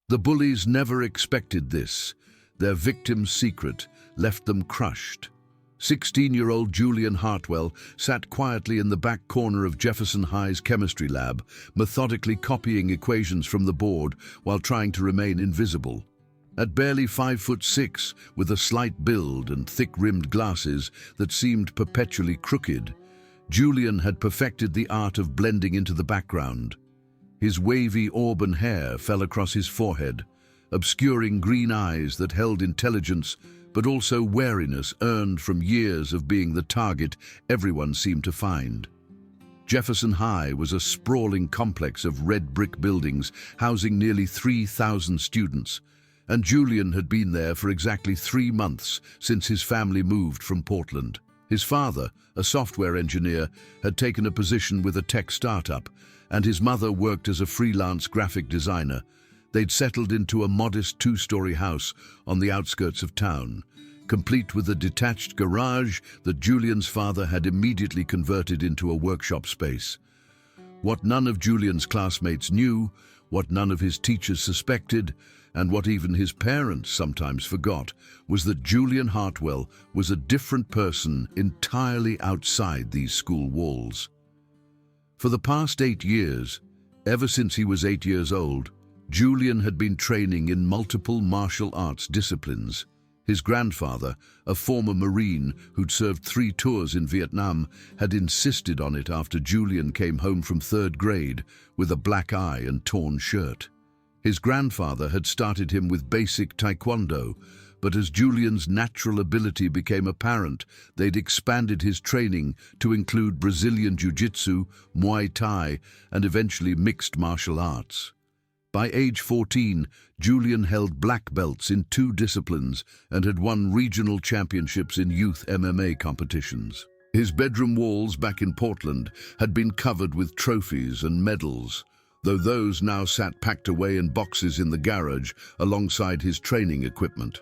The bullies never expected this. Their victim's secret left them crushed. 16-year-old Julian Hartwell sat quietly in the back corner of Jefferson High's chemistry lab, methodically copying equations from the board while trying to remain invisible. At barely 5'6", with a slight build and thick-rimmed glasses that seemed perpetually crooked, Julian had perfected the art of blending into the background. His wavy auburn hair fell across his forehead, obscuring green eyes that held intelligence but also wariness earned from years of being the target everyone seemed to find. Jefferson High was a sprawling complex of red brick buildings housing nearly 3,000 students, and Julian had been there for exactly 3 months since his family moved from Portland. His father, a software engineer, had taken a position with a tech startup, and his mother worked as a freelance graphic designer. They'd settled into a modest 2-story house on the outskirts of town, complete with a detached garage that Julian's father had immediately converted into a workshop space. What none of Julian's classmates knew, what none of his teachers suspected, and what even his parents sometimes forgot, was that Julian Hartwell was a different person entirely outside these school walls. For the past 8 years, ever since he was 8 years old, Julian had been training in multiple martial arts disciplines. His grandfather, a former Marine who'd served 3 tours in Vietnam, had insisted on it after Julian came home from 3rd grade with a black eye and torn shirt. His grandfather had started him with basic taekwondo, but as Julian's natural ability became apparent, they'd expanded his training to include Brazilian Jiu-Jitsu, Muay Thai, and eventually mixed martial arts. By age 14, Julian held black belts in 2 disciplines and had won regional championships in youth MMA competitions. His bedroom walls back in Portland had been covered with trophies and medals, though those now sat packed away in boxes in the garage alongside his training equipment.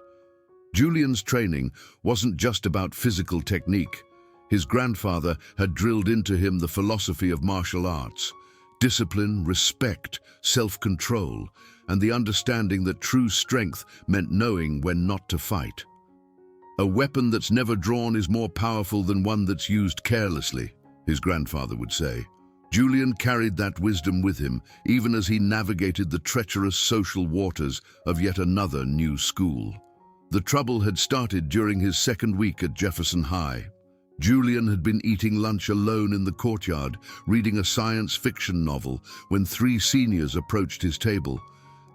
Julian's training wasn't just about physical technique. His grandfather had drilled into him the philosophy of martial arts: discipline, respect, self-control, and the understanding that true strength meant knowing when not to fight. A weapon that's never drawn is more powerful than one that's used carelessly, his grandfather would say. Julian carried that wisdom with him, even as he navigated the treacherous social waters of yet another new school. The trouble had started during his 2nd week at Jefferson High. Julian had been eating lunch alone in the courtyard, reading a science fiction novel, when 3 seniors approached his table.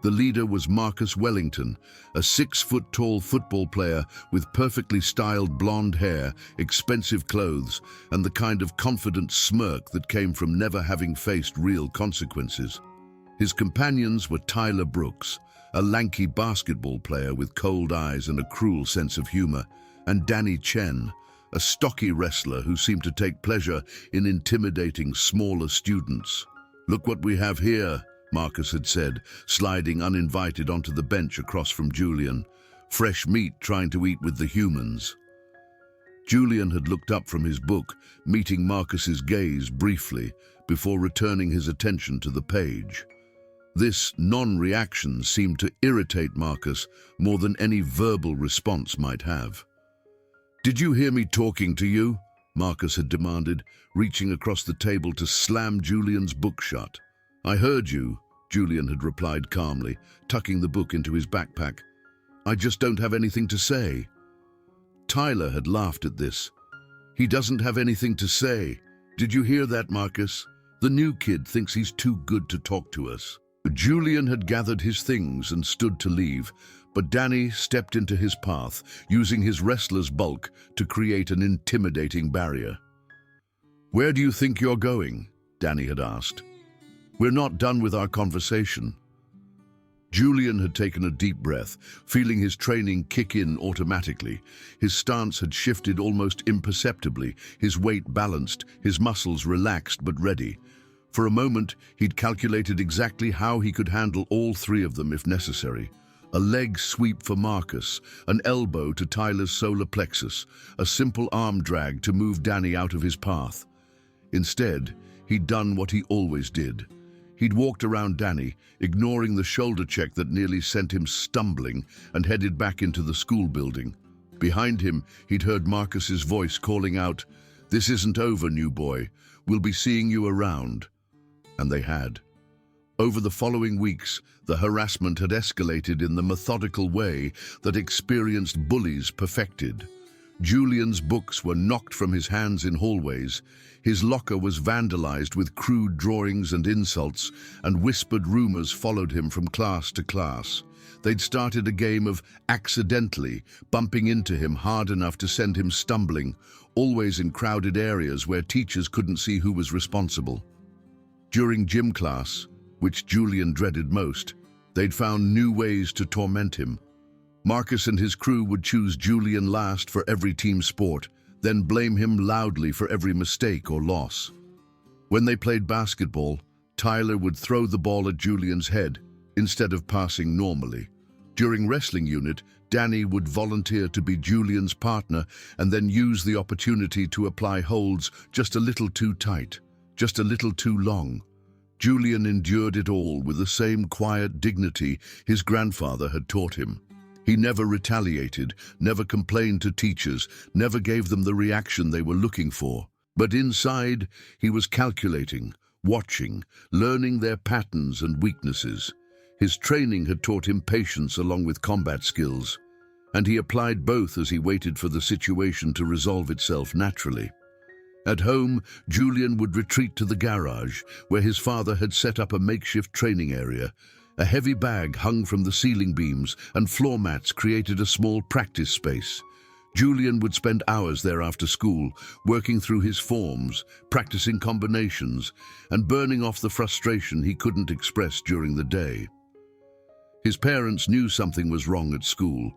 The leader was Marcus Wellington, a 6-foot-tall football player with perfectly styled blonde hair, expensive clothes, and the kind of confident smirk that came from never having faced real consequences. His companions were Tyler Brooks, a lanky basketball player with cold eyes and a cruel sense of humor, and Danny Chen, a stocky wrestler who seemed to take pleasure in intimidating smaller students. "Look what we have here," Marcus had said, sliding uninvited onto the bench across from Julian. "Fresh meat trying to eat with the humans." Julian had looked up from his book, meeting Marcus's gaze briefly before returning his attention to the page. This non-reaction seemed to irritate Marcus more than any verbal response might have. "Did you hear me talking to you?" Marcus had demanded, reaching across the table to slam Julian's book shut. "I heard you," Julian had replied calmly, tucking the book into his backpack. "I just don't have anything to say." Tyler had laughed at this. "He doesn't have anything to say. Did you hear that, Marcus? The new kid thinks he's too good to talk to us." Julian had gathered his things and stood to leave, but Danny stepped into his path, using his wrestler's bulk to create an intimidating barrier. "Where do you think you're going?" Danny had asked. "We're not done with our conversation." Julian had taken a deep breath, feeling his training kick in automatically. His stance had shifted almost imperceptibly, his weight balanced, his muscles relaxed but ready. For a moment, he'd calculated exactly how he could handle all 3 of them if necessary. A leg sweep for Marcus, an elbow to Tyler's solar plexus, a simple arm drag to move Danny out of his path. Instead, he'd done what he always did. He'd walked around Danny, ignoring the shoulder check that nearly sent him stumbling, and headed back into the school building. Behind him, he'd heard Marcus's voice calling out, "This isn't over, new boy. We'll be seeing you around." And they had. Over the following weeks, the harassment had escalated in the methodical way that experienced bullies perfected. Julian's books were knocked from his hands in hallways. His locker was vandalized with crude drawings and insults, and whispered rumors followed him from class to class. They'd started a game of accidentally bumping into him hard enough to send him stumbling, always in crowded areas where teachers couldn't see who was responsible. During gym class, which Julian dreaded most, they'd found new ways to torment him. Marcus and his crew would choose Julian last for every team sport, then blame him loudly for every mistake or loss. When they played basketball, Tyler would throw the ball at Julian's head instead of passing normally. During wrestling unit, Danny would volunteer to be Julian's partner and then use the opportunity to apply holds just a little too tight, just a little too long. Julian endured it all with the same quiet dignity his grandfather had taught him. He never retaliated, never complained to teachers, never gave them the reaction they were looking for. But inside, he was calculating, watching, learning their patterns and weaknesses. His training had taught him patience along with combat skills, and he applied both as he waited for the situation to resolve itself naturally. At home, Julian would retreat to the garage, where his father had set up a makeshift training area. A heavy bag hung from the ceiling beams, and floor mats created a small practice space. Julian would spend hours there after school, working through his forms, practicing combinations, and burning off the frustration he couldn't express during the day. His parents knew something was wrong at school,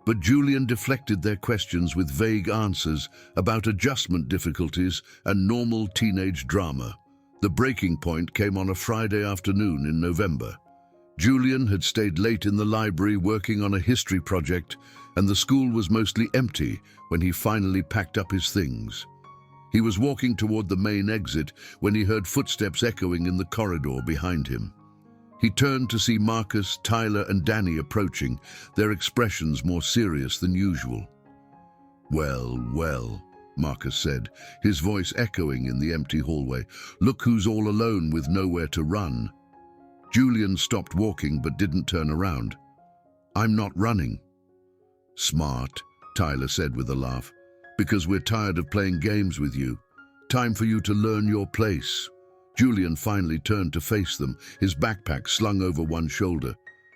but Julian deflected their questions with vague answers about adjustment difficulties and normal teenage drama. The breaking point came on a Friday afternoon in November. Julian had stayed late in the library working on a history project, and the school was mostly empty when he finally packed up his things. He was walking toward the main exit when he heard footsteps echoing in the corridor behind him. He turned to see Marcus, Tyler, and Danny approaching, their expressions more serious than usual. "Well, well," Marcus said, his voice echoing in the empty hallway. "Look who's all alone with nowhere to run." Julian stopped walking but didn't turn around. "I'm not running." "Smart," Tyler said with a laugh, "because we're tired of playing games with you. Time for you to learn your place." Julian finally turned to face them, his backpack slung over one shoulder.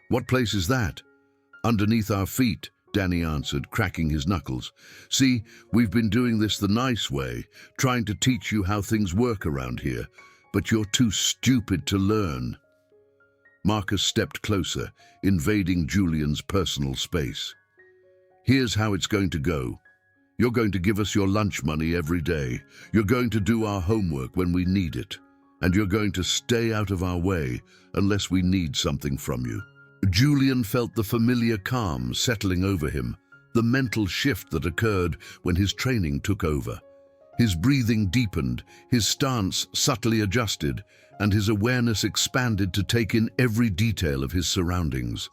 "What place is that?" "Underneath our feet," Danny answered, cracking his knuckles. "See, we've been doing this the nice way, trying to teach you how things work around here, but you're too stupid to learn." Marcus stepped closer, invading Julian's personal space. "Here's how it's going to go. You're going to give us your lunch money every day. You're going to do our homework when we need it. And you're going to stay out of our way unless we need something from you." Julian felt the familiar calm settling over him, the mental shift that occurred when his training took over. His breathing deepened, his stance subtly adjusted, and his awareness expanded to take in every detail of his surroundings.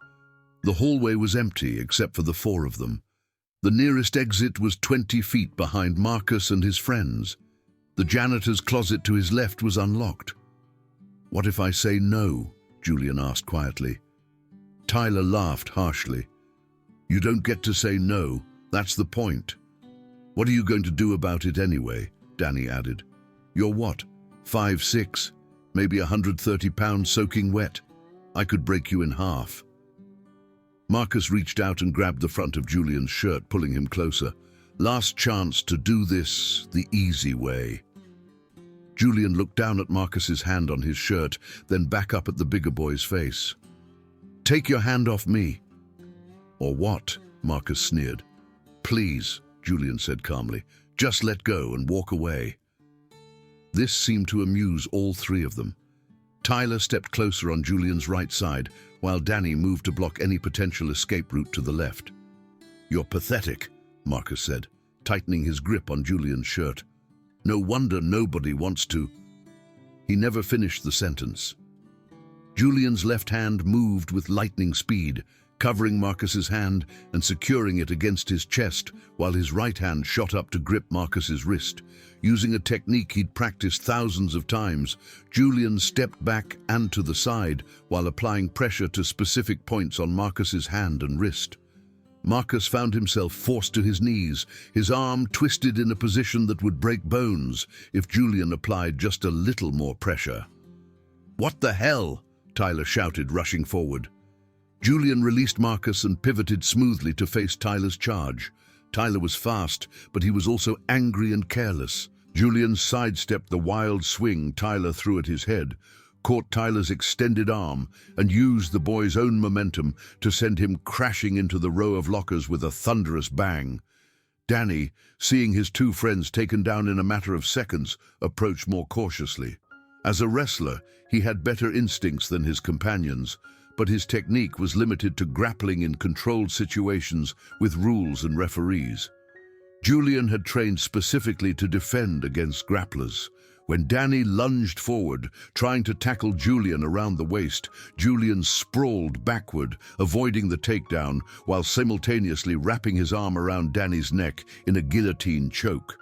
The hallway was empty except for the four of them. The nearest exit was 20 feet behind Marcus and his friends. The janitor's closet to his left was unlocked. "What if I say no?" Julian asked quietly. Tyler laughed harshly. "You don't get to say no, that's the point." "What are you going to do about it anyway?" Danny added. "You're what, 5'6", maybe 130 pounds soaking wet? I could break you in half." Marcus reached out and grabbed the front of Julian's shirt, pulling him closer. "Last chance to do this the easy way." Julian looked down at Marcus's hand on his shirt, then back up at the bigger boy's face. "Take your hand off me." "Or what?" Marcus sneered. "Please," Julian said calmly, "just let go and walk away." This seemed to amuse all three of them. Tyler stepped closer on Julian's right side, while Danny moved to block any potential escape route to the left. "You're pathetic," Marcus said, tightening his grip on Julian's shirt. "No wonder nobody wants to." He never finished the sentence. Julian's left hand moved with lightning speed, covering Marcus's hand and securing it against his chest, while his right hand shot up to grip Marcus's wrist. Using a technique he'd practiced thousands of times, Julian stepped back and to the side while applying pressure to specific points on Marcus's hand and wrist. Marcus found himself forced to his knees, his arm twisted in a position that would break bones if Julian applied just a little more pressure. "What the hell?" Tyler shouted, rushing forward. Julian released Marcus and pivoted smoothly to face Tyler's charge. Tyler was fast, but he was also angry and careless. Julian sidestepped the wild swing Tyler threw at his head, caught Tyler's extended arm, and used the boy's own momentum to send him crashing into the row of lockers with a thunderous bang. Danny, seeing his two friends taken down in a matter of seconds, approached more cautiously. As a wrestler, he had better instincts than his companions, but his technique was limited to grappling in controlled situations with rules and referees. Julian had trained specifically to defend against grapplers. When Danny lunged forward, trying to tackle Julian around the waist, Julian sprawled backward, avoiding the takedown, while simultaneously wrapping his arm around Danny's neck in a guillotine choke.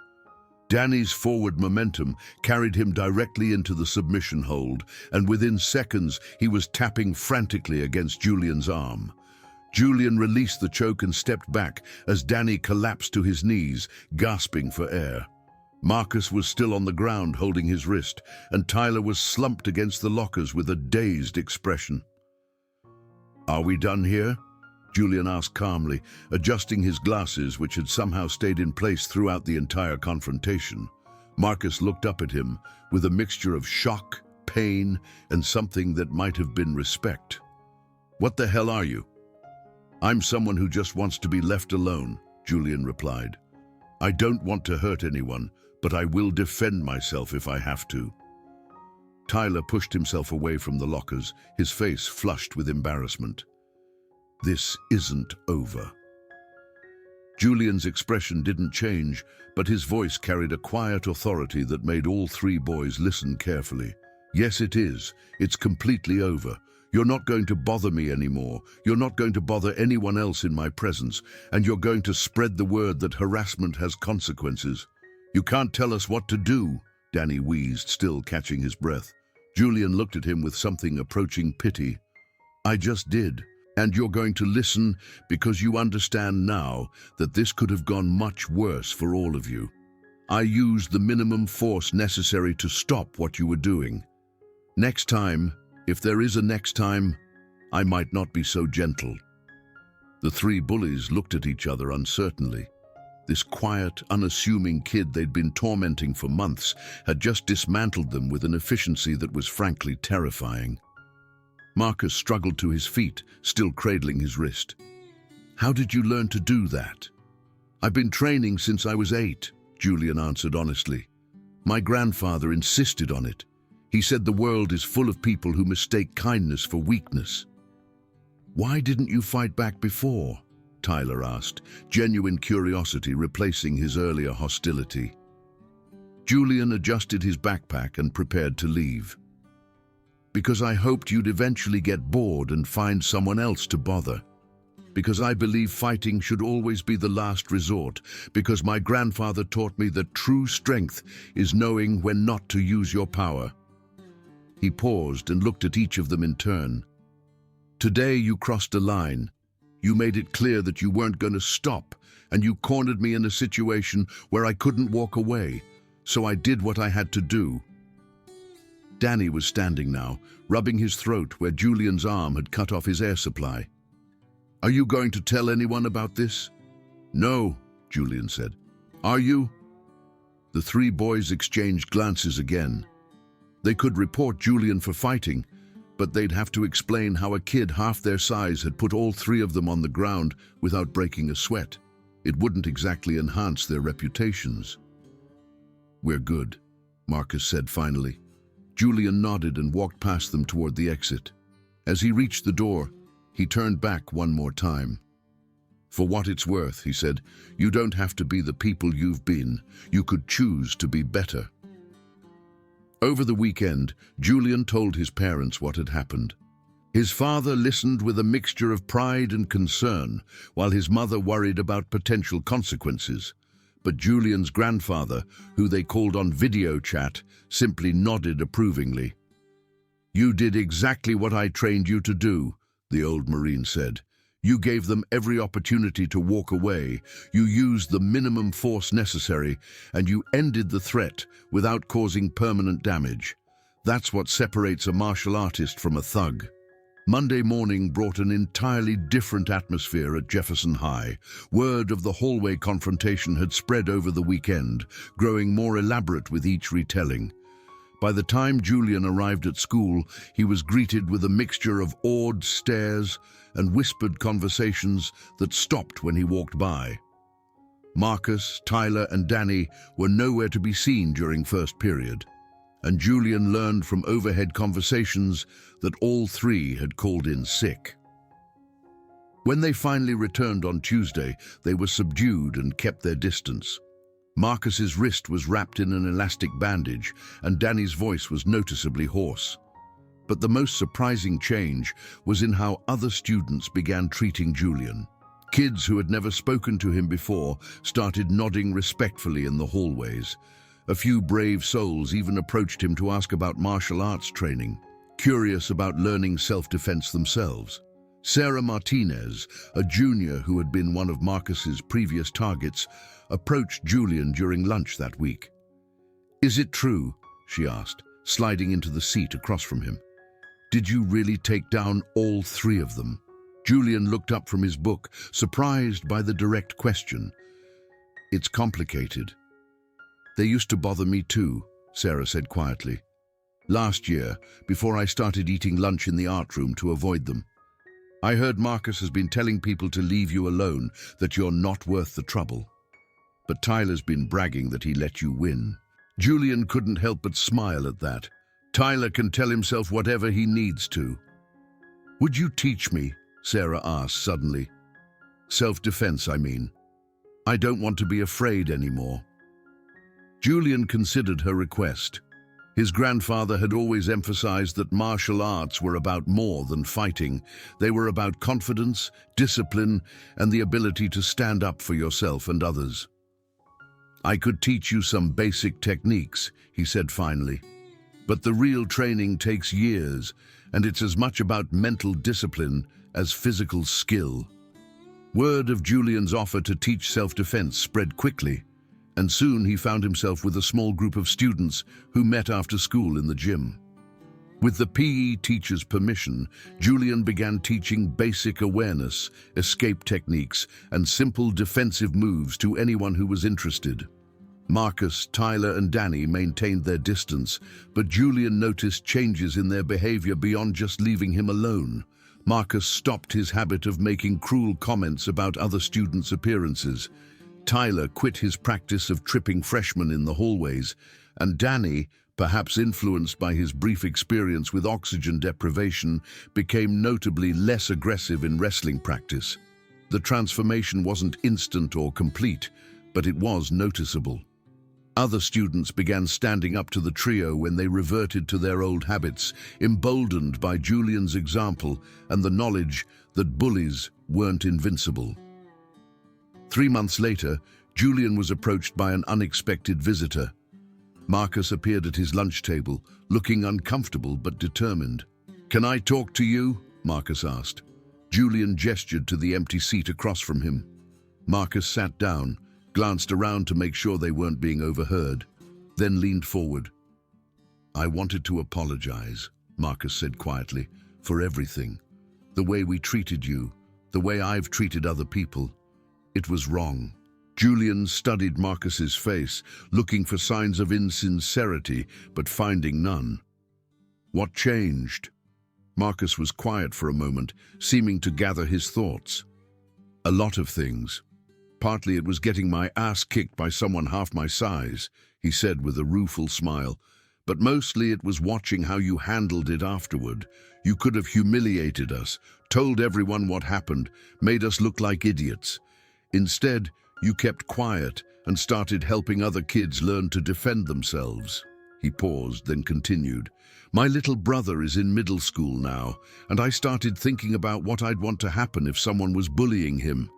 Danny's forward momentum carried him directly into the submission hold, and within seconds he was tapping frantically against Julian's arm. Julian released the choke and stepped back as Danny collapsed to his knees, gasping for air. Marcus was still on the ground holding his wrist, and Tyler was slumped against the lockers with a dazed expression. "Are we done here?" Julian asked calmly, adjusting his glasses, which had somehow stayed in place throughout the entire confrontation. Marcus looked up at him with a mixture of shock, pain, and something that might have been respect. "What the hell are you?" "I'm someone who just wants to be left alone," Julian replied. "I don't want to hurt anyone, but I will defend myself if I have to." Tyler pushed himself away from the lockers, his face flushed with embarrassment. "This isn't over." Julian's expression didn't change, but his voice carried a quiet authority that made all three boys listen carefully. "Yes, it is. It's completely over. You're not going to bother me anymore. You're not going to bother anyone else in my presence, and you're going to spread the word that harassment has consequences." "You can't tell us what to do," Danny wheezed, still catching his breath. Julian looked at him with something approaching pity. "I just did. And you're going to listen because you understand now that this could have gone much worse for all of you. I used the minimum force necessary to stop what you were doing. Next time, if there is a next time, I might not be so gentle." The three bullies looked at each other uncertainly. This quiet, unassuming kid they'd been tormenting for months had just dismantled them with an efficiency that was frankly terrifying. Marcus struggled to his feet, still cradling his wrist. "How did you learn to do that?" "I've been training since I was 8, Julian answered honestly. "My grandfather insisted on it. He said the world is full of people who mistake kindness for weakness." "Why didn't you fight back before?" Tyler asked, genuine curiosity replacing his earlier hostility. Julian adjusted his backpack and prepared to leave. "Because I hoped you'd eventually get bored and find someone else to bother. Because I believe fighting should always be the last resort. Because my grandfather taught me that true strength is knowing when not to use your power." He paused and looked at each of them in turn. "Today you crossed a line. You made it clear that you weren't going to stop, and you cornered me in a situation where I couldn't walk away. So I did what I had to do." Danny was standing now, rubbing his throat where Julian's arm had cut off his air supply. "Are you going to tell anyone about this?" "No," Julian said. "Are you?" The three boys exchanged glances again. They could report Julian for fighting, but they'd have to explain how a kid half their size had put all three of them on the ground without breaking a sweat. It wouldn't exactly enhance their reputations. "We're good," Marcus said finally. Julian nodded and walked past them toward the exit. As he reached the door, he turned back one more time. "For what it's worth," he said, "you don't have to be the people you've been. You could choose to be better." Over the weekend, Julian told his parents what had happened. His father listened with a mixture of pride and concern, while his mother worried about potential consequences. But Julian's grandfather, who they called on video chat, simply nodded approvingly. "You did exactly what I trained you to do," the old Marine said. "You gave them every opportunity to walk away. You used the minimum force necessary, and you ended the threat without causing permanent damage. That's what separates a martial artist from a thug." Monday morning brought an entirely different atmosphere at Jefferson High. Word of the hallway confrontation had spread over the weekend, growing more elaborate with each retelling. By the time Julian arrived at school, he was greeted with a mixture of awed stares and whispered conversations that stopped when he walked by. Marcus, Tyler, and Danny were nowhere to be seen during first period, and Julian learned from overhead conversations that all three had called in sick. When they finally returned on Tuesday, they were subdued and kept their distance. Marcus's wrist was wrapped in an elastic bandage, and Danny's voice was noticeably hoarse. But the most surprising change was in how other students began treating Julian. Kids who had never spoken to him before started nodding respectfully in the hallways. A few brave souls even approached him to ask about martial arts training, curious about learning self-defense themselves. Sarah Martinez, a junior who had been one of Marcus's previous targets, approached Julian during lunch that week. "Is it true?" she asked, sliding into the seat across from him. "Did you really take down all three of them?" Julian looked up from his book, surprised by the direct question. "It's complicated. They used to bother me too," Sarah said quietly. "Last year, before I started eating lunch in the art room to avoid them. I heard Marcus has been telling people to leave you alone, that you're not worth the trouble. But Tyler's been bragging that he let you win." Julian couldn't help but smile at that. Tyler can tell himself whatever he needs to. "Would you teach me?" Sarah asked suddenly. "Self-defense, I mean. I don't want to be afraid anymore." Julian considered her request. His grandfather had always emphasized that martial arts were about more than fighting. They were about confidence, discipline, and the ability to stand up for yourself and others. "I could teach you some basic techniques," he said finally. "But the real training takes years, and it's as much about mental discipline as physical skill." Word of Julian's offer to teach self-defense spread quickly, and soon he found himself with a small group of students who met after school in the gym. With the PE teacher's permission, Julian began teaching basic awareness, escape techniques, and simple defensive moves to anyone who was interested. Marcus, Tyler, and Danny maintained their distance, but Julian noticed changes in their behavior beyond just leaving him alone. Marcus stopped his habit of making cruel comments about other students' appearances. Tyler quit his practice of tripping freshmen in the hallways, and Danny, perhaps influenced by his brief experience with oxygen deprivation, became notably less aggressive in wrestling practice. The transformation wasn't instant or complete, but it was noticeable. Other students began standing up to the trio when they reverted to their old habits, emboldened by Julian's example and the knowledge that bullies weren't invincible. 3 months later, Julian was approached by an unexpected visitor. Marcus appeared at his lunch table, looking uncomfortable but determined. "Can I talk to you?" Marcus asked. Julian gestured to the empty seat across from him. Marcus sat down, glanced around to make sure they weren't being overheard, then leaned forward. "I wanted to apologize," Marcus said quietly, "for everything. The way we treated you, the way I've treated other people. It was wrong." Julian studied Marcus's face, looking for signs of insincerity, but finding none. "What changed?" Marcus was quiet for a moment, seeming to gather his thoughts. "A lot of things. Partly it was getting my ass kicked by someone half my size," he said with a rueful smile. "But mostly it was watching how you handled it afterward. You could have humiliated us, told everyone what happened, made us look like idiots. Instead, you kept quiet and started helping other kids learn to defend themselves." He paused, then continued. My little brother is in middle school now, and I started thinking about what I'd want to happen if someone was bullying him.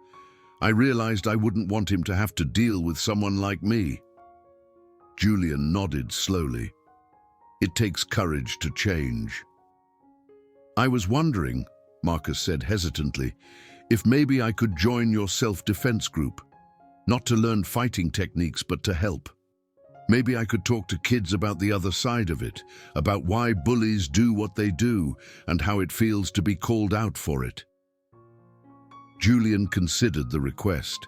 I realized I wouldn't want him to have to deal with someone like me." Julian nodded slowly. "It takes courage to change." "I was wondering," Marcus said hesitantly, "if maybe I could join your self-defense group. Not to learn fighting techniques, but to help. Maybe I could talk to kids about the other side of it, about why bullies do what they do and how it feels to be called out for it." Julian considered the request.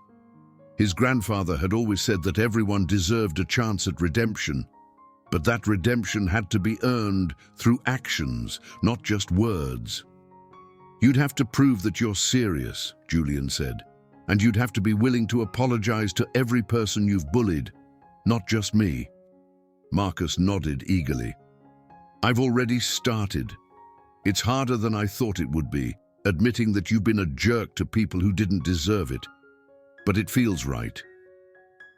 His grandfather had always said that everyone deserved a chance at redemption, but that redemption had to be earned through actions, not just words. "You'd have to prove that you're serious," Julian said, "and you'd have to be willing to apologize to every person you've bullied, not just me." Marcus nodded eagerly. "I've already started. It's harder than I thought it would be, admitting that you've been a jerk to people who didn't deserve it. But it feels right."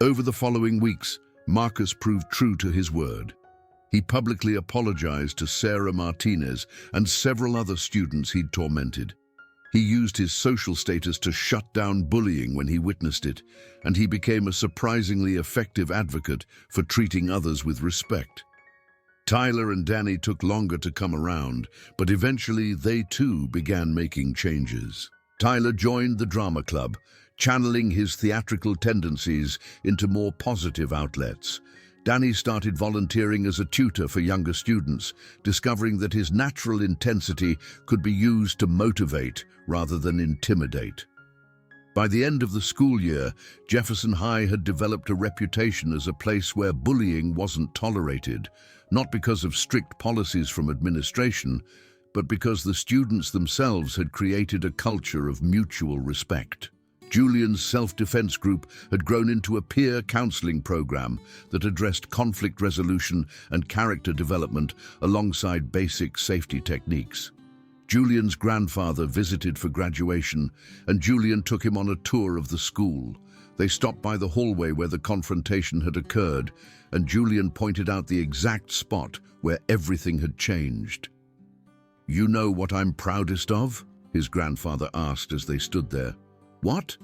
Over the following weeks, Marcus proved true to his word. He publicly apologized to Sarah Martinez and several other students he'd tormented. He used his social status to shut down bullying when he witnessed it, and he became a surprisingly effective advocate for treating others with respect. Tyler and Danny took longer to come around, but eventually they too began making changes. Tyler joined the drama club, channeling his theatrical tendencies into more positive outlets. Danny started volunteering as a tutor for younger students, discovering that his natural intensity could be used to motivate rather than intimidate. By the end of the school year, Jefferson High had developed a reputation as a place where bullying wasn't tolerated, not because of strict policies from administration, but because the students themselves had created a culture of mutual respect. Julian's self-defense group had grown into a peer counseling program that addressed conflict resolution and character development alongside basic safety techniques. Julian's grandfather visited for graduation, and Julian took him on a tour of the school. They stopped by the hallway where the confrontation had occurred, and Julian pointed out the exact spot where everything had changed. "You know what I'm proudest of?" his grandfather asked as they stood there. "What?"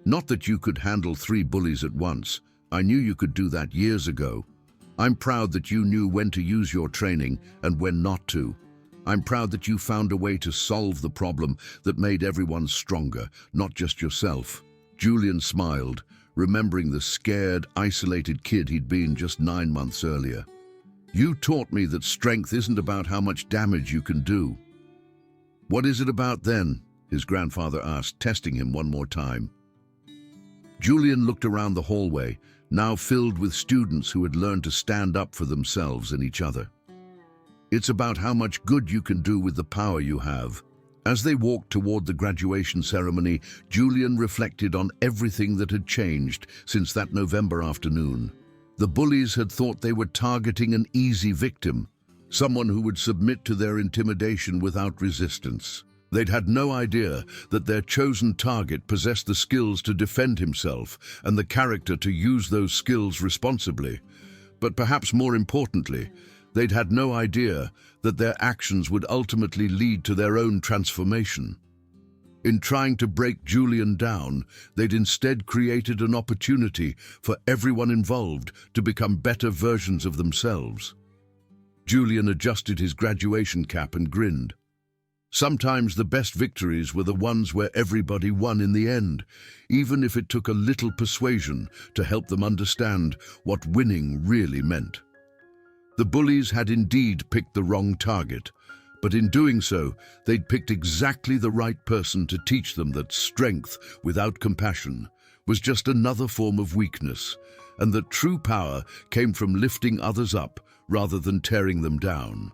"Not that you could handle 3 bullies at once. I knew you could do that years ago. I'm proud that you knew when to use your training and when not to. I'm proud that you found a way to solve the problem that made everyone stronger, not just yourself." Julian smiled, remembering the scared, isolated kid he'd been just 9 months earlier. "You taught me that strength isn't about how much damage you can do." "What is it about then?" his grandfather asked, testing him one more time. Julian looked around the hallway, now filled with students who had learned to stand up for themselves and each other. "It's about how much good you can do with the power you have." As they walked toward the graduation ceremony, Julian reflected on everything that had changed since that November afternoon. The bullies had thought they were targeting an easy victim, someone who would submit to their intimidation without resistance. They'd had no idea that their chosen target possessed the skills to defend himself and the character to use those skills responsibly. But perhaps more importantly, they'd had no idea that their actions would ultimately lead to their own transformation. In trying to break Julian down, they'd instead created an opportunity for everyone involved to become better versions of themselves. Julian adjusted his graduation cap and grinned. Sometimes the best victories were the ones where everybody won in the end, even if it took a little persuasion to help them understand what winning really meant. The bullies had indeed picked the wrong target, but in doing so, they'd picked exactly the right person to teach them that strength without compassion was just another form of weakness, and that true power came from lifting others up rather than tearing them down.